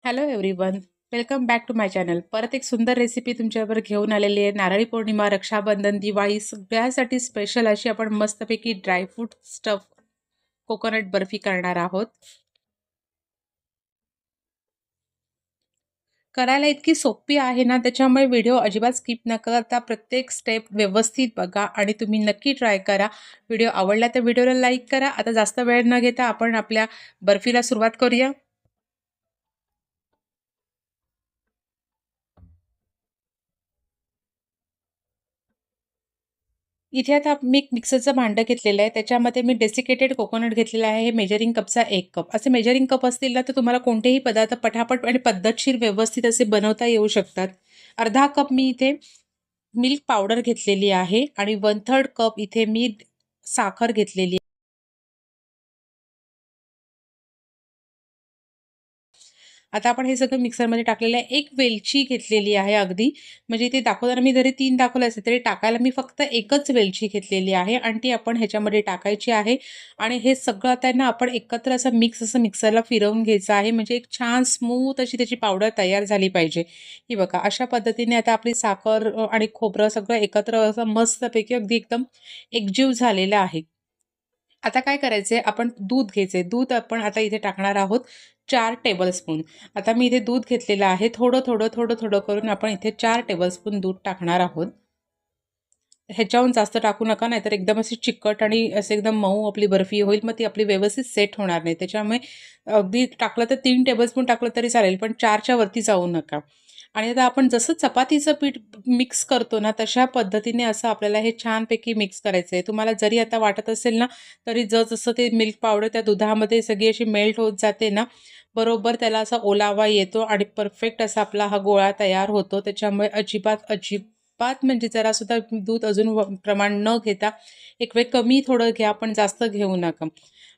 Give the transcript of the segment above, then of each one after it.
Hello everyone. Welcome back to my channel. परत एक सुंदर रेसिपी तुमच्यावर घेऊन आलेली आहे. नारळी पौर्णिमा, रक्षाबंधन, दिवाळी सगळ्यासाठी स्पेशल अशी आपण मस्तपैकी ड्रायफ्रूट स्टफ कोकोनट बर्फी करणार आहोत. करायला इतकी सोपी आहे ना, त्याच्यामुळे व्हिडिओ अजिबात स्किप न करता प्रत्येक स्टेप व्यवस्थित बघा आणि तुम्ही नक्की ट्राय करा. व्हिडिओ आवडला तर व्हिडिओला लाईक करा. आता जास्त वेळ न घेता आपण आपल्या बर्फीला सुरुवात करूया. इथे आता मी एक मिक्सरचं भांडं घेतलेलं आहे. त्याच्यामध्ये मी डेसिकेटेड कोकोनट घेतलेला आहे. हे मेजरिंग कपचा 1 कप. असे मेजरिंग कप असतील ना, तर तुम्हाला कोणतेही पदार्थ पटापट आणि पद्धतशीर व्यवस्थित असे बनवता येऊ शकतात. अर्धा कप मी इथे मिल्क पावडर घेतलेली आहे आणि 1/3 कप इथे मी साखर घेतलेली. आता आपण हे सगळं मिक्सरमध्ये टाकलेलं आहे. एक वेलची घेतलेली आहे अगदी. म्हणजे इथे दाखवताना मी जरी 3 दाखवले असते, तरी टाकायला मी फक्त एकच वेलची घेतलेली आहे आणि ती आपण ह्याच्यामध्ये टाकायची आहे. आणि हे सगळं आता ना आपण एकत्र असं असं मिक्सरला फिरवून घ्यायचं आहे. म्हणजे एक छान स्मूथ अशी त्याची पावडर तयार झाली पाहिजे. ही बघा अशा पद्धतीने आता आपली साखर आणि खोबरं सगळं एकत्र असं मस्तपैकी अगदी एकदम एकजीव झालेलं आहे. आता काय करायचंय, आपण दूध घ्यायचंय. दूध आपण आता इथे टाकणार आहोत 4 टेबलस्पून. आता मी इथे दूध घेतलेलं आहे. थोडं करून आपण इथे 4 टेबलस्पून दूध टाकणार आहोत. ह्याच्याहून जास्त टाकू नका, नाहीतर एकदम अशी चिकट आणि असे एकदम मऊ आपली बर्फी होईल. मग ती आपली व्यवस्थित सेट होणार नाही. त्याच्यामुळे अगदी टाकलं तर 3 टेबलस्पून टाकलं तरी चालेल, पण 4च्या वरती जाऊ नका. आणि आता आपण जसं चपातीचं पीठ मिक्स करतो ना, तशा पद्धतीने असं आपल्याला हे छानपैकी मिक्स करायचं आहे. तुम्हाला जरी आता वाटत असेल ना, तरी जसं ते मिल्क पावडर त्या दुधामध्ये सगळी अशी मेल्ट होत जाते ना, बरोबर त्याला असा ओलावा येतो आणि परफेक्ट असा आपला हा गोळा तयार होतो. त्याच्यामुळे अजिबात म्हणजे जरासुद्धा दूध अजून प्रमाण न घेता एक वेळ कमी थोडं घ्या, पण जास्त घेऊ नका.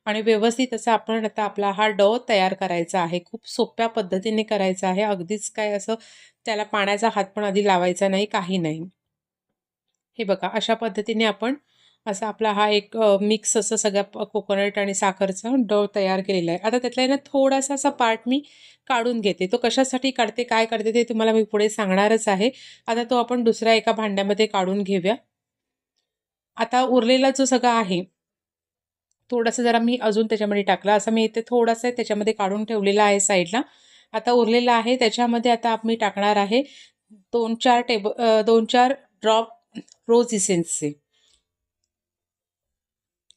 आणि व्यवस्थित असा आपण आता आपला हा डो तयार करायचा आहे. खूप सोप्या पद्धतीने करायचा आहे. अगदीच काय असं त्याला पाण्याचा हात पण आधी लावायचा नाही, काही नाही. हे बघा अशा पद्धतीने आपण असा आपला हा एक मिक्स असं सगळ्या कोकोनट आणि साखरचा डो तयार केलेला आहे. आता त्यातला आहे ना थोडासा असा पार्ट मी काढून घेते. तो कशासाठी काढते, काय करते ते तुम्हाला मी पुढे सांगणारच आहे. आता तो आपण दुसऱ्या एका भांड्यामध्ये काढून घेऊया. आता उरलेला जो सगळा आहे, थोडंसं जरा मी अजून त्याच्यामध्ये टाकलं. असं मी इथे थोडंसं त्याच्यामध्ये काढून ठेवलेलं आहे साईडला. आता उरलेलं आहे त्याच्यामध्ये आता मी टाकणार आहे 2-4 ड्रॉप रोज इसेन्सचे.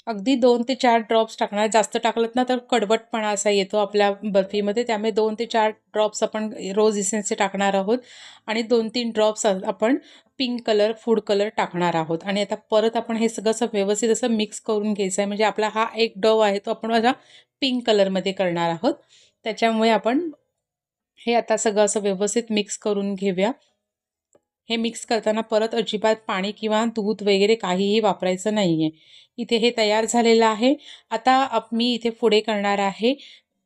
अगदी 2 ते 4 ड्रॉप्स टाकणार. जास्त टाकलत ना तर कडवटपणा असा येतो आपल्या बर्फीमध्ये. त्यामुळे 2 ते 4 ड्रॉप्स आपण रोज इसेन्सचे टाकणार आहोत आणि 2-3 ड्रॉप्स आपण पिंक कलर, फूड कलर टाकणार आहोत. आणि आता परत आपण हे सगळं असं व्यवस्थित असं मिक्स करून घ्यायचं आहे. म्हणजे आपला हा एक डो आहे तो आपण असा पिंक कलरमध्ये करणार आहोत. त्याच्यामुळे आपण हे आता सगळं असं व्यवस्थित मिक्स करून घेऊया. हे मिक्स करताना परत अजिबात पाणी किंवा दूध वगैरे काहीही वापरायचं नाहीये. इथे हे तयार झालेलं आहे. आता मी इथे पुढे करणार आहे.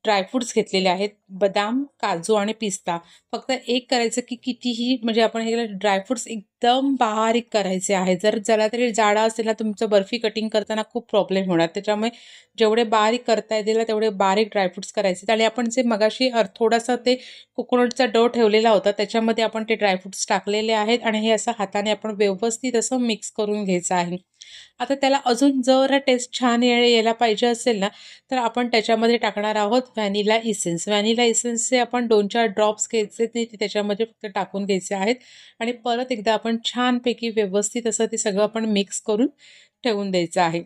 ड्रायफ्रुट्स घेतलेले आहेत. बदाम, काजू आणि पिस्ता. फक्त एक करायचं की कितीही म्हणजे आपण हे ड्रायफ्रुट्स एकदम बारीक करायचे आहेत. जर जरा तरी जाडा असेल ना, तुमचं बर्फी कटिंग करताना खूप प्रॉब्लेम होणार. त्याच्यामुळे जेवढे बारीक करता येतील ना, तेवढे बारीक ड्रायफ्रुट्स करायचे. आणि आपण जे मगाशी थोडासा ते कोकोनटचा डो ठेवलेला होता, त्याच्यामध्ये आपण ते ड्रायफ्रुट्स टाकलेले आहेत आणि हे असं हाताने आपण व्यवस्थित असं मिक्स करून घ्यायचं आहे. आता त्याला अजून जरा टेस्ट छान यायला पाहिजे असेल ना, तर आपण त्याच्यामध्ये टाकणार आहोत व्हॅनिला इसेन्स. व्हॅनिला इसेन्सचे आपण 2-4 ड्रॉप्स घ्यायचे, ते त्याच्यामध्ये फक्त टाकून घ्यायचे आहेत आणि परत एकदा आपण छानपैकी व्यवस्थित असं ते सगळं आपण मिक्स करून ठेवून द्यायचं आहे.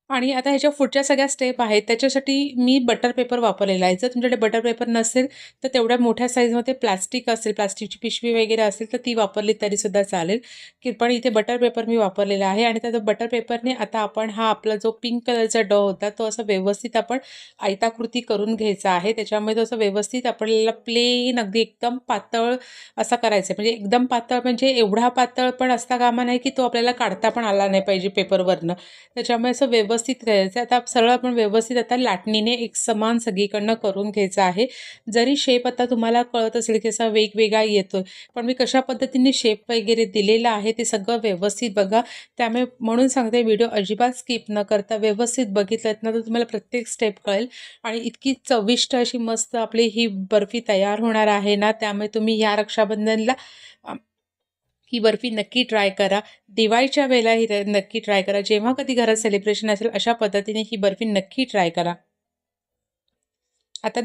आणि आता ह्याच्या पुढच्या सगळ्या स्टेप आहेत, त्याच्यासाठी मी बटर पेपर वापरलेला आहे. जर तुमच्याकडे बटर पेपर नसेल, तर तेवढ्या मोठ्या साईजमध्ये प्लास्टिक असेल, प्लास्टिकची पिशवी वगैरे असेल, तर ती वापरली तरीसुद्धा चालेल. पण इथे बटर पेपर मी वापरलेला आहे आणि त्या बटर पेपरने आता आपण हा आपला जो पिंक कलरचा डो होता, तो असं व्यवस्थित आपण आयताकृती करून घ्यायचा आहे. त्याच्यामुळे तो असं व्यवस्थित आपल्याला प्लेन अगदी एकदम पातळ असा करायचा आहे. म्हणजे एकदम पातळ म्हणजे एवढा पातळ पण असता कामा नये, की तो आपल्याला काढता पण आला नाही पाहिजे पेपरवरनं. त्याच्यामुळे असं व्यवस्थित व्यवस्थित करायचं आहे. आता सरळ आपण व्यवस्थित आता लाटणीने एक समान सगळीकडनं करून घ्यायचं आहे. जरी शेप आता तुम्हाला कळत असेल की असा वेगवेगळा येतो, पण मी कशा पद्धतीने शेप वगैरे दिलेला आहे ते सगळं व्यवस्थित बघा. त्यामुळे म्हणून सांगते व्हिडिओ अजिबात स्किप न करता व्यवस्थित बघितलात ना तर तुम्हाला प्रत्येक स्टेप कळेल आणि इतकी चविष्ट अशी मस्त आपली ही बर्फी तयार होणार आहे ना, त्यामुळे तुम्ही या रक्षाबंधनला ही बर्फी नक्की ट्राय करा. दिवाळीच्या वेळेला ही नक्की ट्राय करा. जेव्हा कधी घरात सेलिब्रेशन असेल अशा पद्धतीने ही बर्फी नक्की ट्राय करा. आता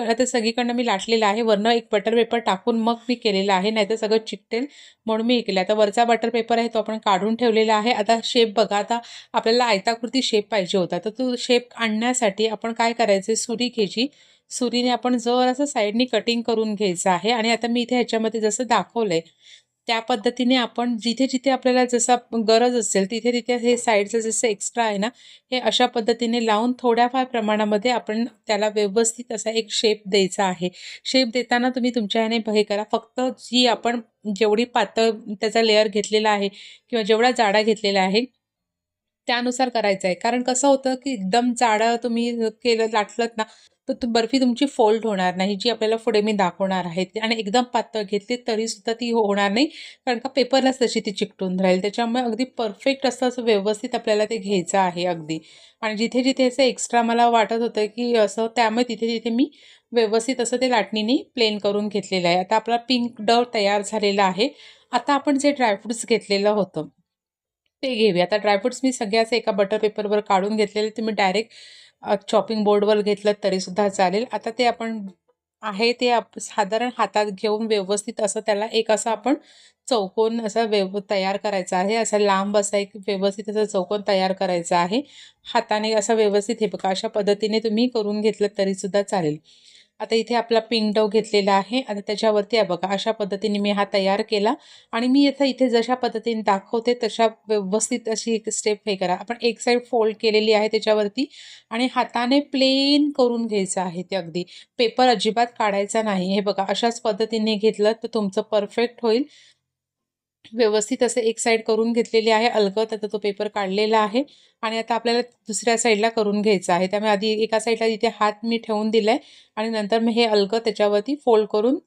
आता सगळीकडनं मी लाटलेलं आहे. वरनं एक बटर पेपर टाकून मग मी केलेलं आहे, नाहीतर सगळं चिकटेल म्हणून मी हे केलं. आता वरचा बटर पेपर आहे तो आपण काढून ठेवलेला आहे. आता शेप बघा, आता आपल्याला आयताकृती शेप पाहिजे होता, तर तो शेप आणण्यासाठी आपण काय करायचं, सुरी घ्यायची. सुरीने आपण जरासं साईडनी कटिंग करून घ्यायचं आहे आणि आता मी इथे ह्याच्यामध्ये जसं दाखवलंय त्या पद्धतीने आपण जिथे-जिथे आपल्याला जसा गरज असेल तिथे-तिथे हे साईडचं जसं एक्स्ट्रा आहे ना, हे अशा पद्धतीने लावून थोड्याफार प्रमाणामध्ये आपण त्याला व्यवस्थित असा एक शेप द्यायचा आहे. शेप देताना तुम्ही तुमच्या ह्याने हे करा, फक्त जी आपण जेवढी पातळ त्याचा लेयर घेतलेला आहे किंवा जेवढा जाडा घेतलेला आहे त्यानुसार करायचं आहे. कारण कसं होतं, की एकदम जाडं तुम्ही लाटलत ना, तर बर्फी तुमची फोल्ड होणार नाही, जी आपल्याला पुढे मी दाखवणार आहे. आणि एकदम पातळ घेतली तरीसुद्धा ती होणार नाही, कारण का पेपरलाच तशी ती चिकटून राहील. त्याच्यामुळे अगदी परफेक्ट असं व्यवस्थित आपल्याला ते घ्यायचं आहे अगदी. आणि जिथे-जिथे असं एक्स्ट्रा मला वाटत होतं, की असं त्यामुळे तिथे-तिथे मी व्यवस्थित असं ते लाटणीने प्लेन करून घेतलेलं आहे. आता आपला पिंक डव तयार झालेला आहे. आता आपण जे ड्रायफ्रुट्स घेतलेलं होतं ते घेऊया. आता ड्रायफ्रुट्स मी सगळ्याच एका बटर पेपरवर काढून घेतलेले. तुम्ही डायरेक्ट चॉपिंग बोर्डवर घेतलं तरीसुद्धा चालेल. आता ते आपण आहे ते साधारण हातात घेऊन व्यवस्थित असं त्याला एक असं आपण चौकोन असा तयार करायचा आहे. असा लांब असा एक व्यवस्थित असा चौकोन तयार करायचा आहे. हाताने असं व्यवस्थित हे बघा अशा पद्धतीने तुम्ही करून घेतलं तरीसुद्धा चालेल. आता इथे आपला पिंक डव घेतलेला आहे. आता त्याच्यावरती आहे बघा अशा पद्धतीने मी हा तयार केला आणि मी आता इथे जशा पद्धतीने दाखवते तशा व्यवस्थित अशी एक स्टेप हे करा. आपण एक साईड फोल्ड केलेली आहे त्याच्यावरती आणि हाताने प्लेन करून घ्यायचं आहे ते अगदी. पेपर अजिबात काढायचा नाही. हे बघा अशाच पद्धतीने घेतलं तर तुमचं परफेक्ट होईल. व्यवस्थित असं एक साईड करून घेतलेली आहे अलगद. आता तो पेपर काढलेला आहे आणि आता आपल्याला दुसऱ्या साईडला करून घ्यायचं आहे. त्यामुळे आधी एका साईडला इथे हात मी ठेवून दिलाय आणि नंतर मी हे अलगद त्याच्यावरती फोल्ड करून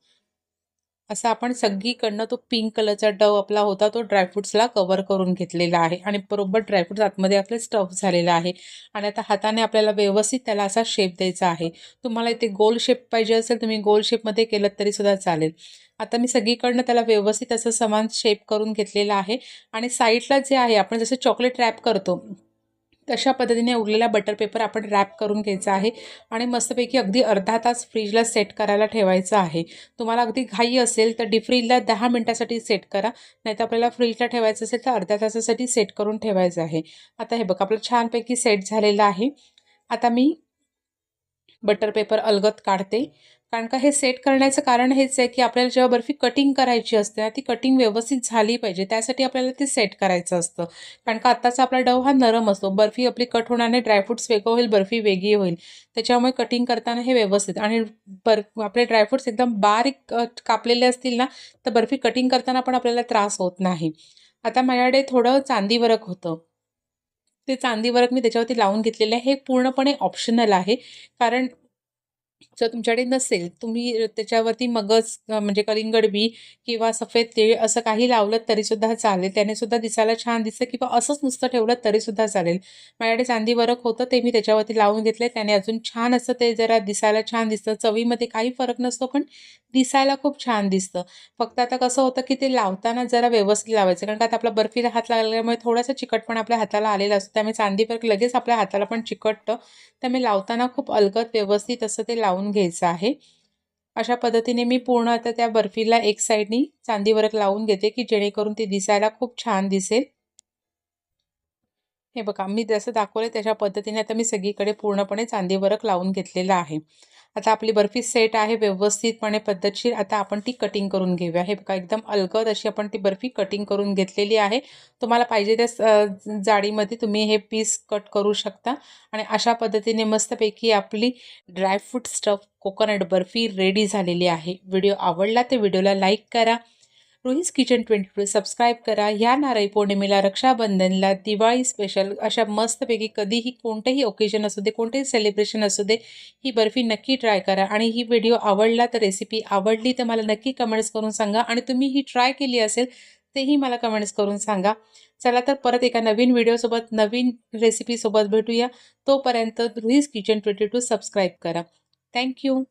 असं आपण सगळीकडनं तो पिंक कलरचा डव आपला होता तो ड्रायफ्रुट्सला कव्हर करून घेतलेला आहे आणि बरोबर ड्रायफ्रुट्स आतमध्ये आपले स्टफ झालेला आहे. आणि आता हाताने आपल्याला व्यवस्थित त्याला असा शेप द्यायचा आहे. तुम्हाला इथे गोल शेप पाहिजे असेल तुम्ही गोल शेपमध्ये केलं तरी सुद्धा चालेल. आता मी सगळीकडनं त्याला व्यवस्थित असं समान शेप करून घेतलेला आहे आणि साईडला जे आहे आपण जसं चॉकलेट रॅप करतो तशा पद्धतीने उरलेला बटर पेपर आपण रॅप करून घ्यायचा आहे आणि मस्तपैकी अगदी अर्धा तास फ्रीजला सेट करायला ठेवायचं आहे. तुम्हाला अगदी घाई असेल तर डीप फ्रीजला 10 मिनिटासाठी सेट करा, नाहीतर आपल्याला फ्रीजला ठेवायचं असेल तर अर्ध्या तासासाठी सेट करून ठेवायचं आहे. आता हे बघा आपलं छानपैकी सेट झालेलं आहे. आता मी बटर पेपर अलगद काढते. कारण का हे सेट करण्याचं कारण हेच आहे, की आपल्याला जेव्हा बर्फी कटिंग करायची असते ना, ती कटिंग व्यवस्थित झाली पाहिजे. त्यासाठी आपल्याला ते सेट करायचं असतं. कारण का आत्ताचा आपला डव हा नरम असतो. बर्फी आपली कट होणार नाही, ड्रायफ्रुट्स वेगळं होईल, बर्फी वेगळी होईल. त्याच्यामुळे कटिंग करताना हे व्यवस्थित आणि आपले ड्रायफ्रुट्स एकदम बारीक कापलेले असतील ना, तर बर्फी कटिंग करताना पण आपल्याला त्रास होत नाही. आता माझ्याकडे थोडं चांदी वरक होतं. ते चांदी वरक मी त्याच्यावरती लावून घेतलेलं आहे. हे पूर्णपणे ऑप्शनल आहे. कारण जर तुमच्याकडे नसेल, तुम्ही त्याच्यावरती मगज म्हणजे कलिंगड बी किंवा सफेद तीळ असं काही लावलं तरीसुद्धा चालेल. त्याने सुद्धा दिसायला छान दिसतं किंवा असंच नुसतं ठेवलं तरीसुद्धा चालेल. माझ्याकडे चांदी वरक होतं ते मी त्याच्यावरती लावून घेतले. त्याने अजून छान असं ते जरा दिसायला छान दिसतं. चवीमध्ये काही फरक नसतो, पण दिसायला खूप छान दिसतं. फक्त आता कसं होतं, की ते लावताना जरा व्यवस्थित लावायचं. कारण का आता आपला बर्फीला हात लागल्यामुळे थोडासा चिकटपणा आपल्या हाताला आलेला असतो. त्यामुळे चांदी वरक लगेच आपल्या हाताला पण चिकटतं. त्यामुळे लावताना खूप अलगद व्यवस्थित असं ते लावून घ्यायचं आहे. अशा पद्धतीने मी पूर्ण आता त्या बर्फीला एक साईडनी चांदी वरक लावून घेते, की जेणेकरून ती दिसायला खूप छान दिसेल. हे बघा मी जसं दाखवलं त्याच्या पद्धतीने आता मी सगळीकडे पूर्णपणे चांदी वरक लावून घेतलेलं आहे. आता आपली बर्फी सेट आहे व्यवस्थितपणे पद्धतशीर. आता आपण ती कटिंग करून घेऊया. हे बघा एकदम अलगद अशी आपण ती बर्फी कटिंग करून घेतलेली आहे. तुम्हाला पाहिजे त्या जाडीमध्ये तुम्ही हे पीस कट करू शकता आणि अशा पद्धतीने मस्तपैकी आपली dry fruit stuff coconut barfi ready झालेली आहे. व्हिडिओ आवडला तर व्हिडिओला लाईक करा. रुईज किचन 22 सबस्क्राईब करा. ह्या नारळी पौर्णिमेला, रक्षाबंधनला, दिवाळी स्पेशल अशा मस्तपैकी कधीही कोणतेही ओकेजन असू दे, कोणतेही सेलिब्रेशन असू दे, ही बर्फी नक्की ट्राय करा. आणि ही व्हिडिओ आवडला तर, रेसिपी आवडली तर मला नक्की कमेंट्स करून सांगा. आणि तुम्ही ही ट्राय केली असेल तेही मला कमेंट्स करून सांगा. चला तर परत एका नवीन व्हिडिओसोबत, नवीन रेसिपीसोबत भेटूया. तोपर्यंत रुईज किचन 22 सबस्क्राईब करा. Thank you.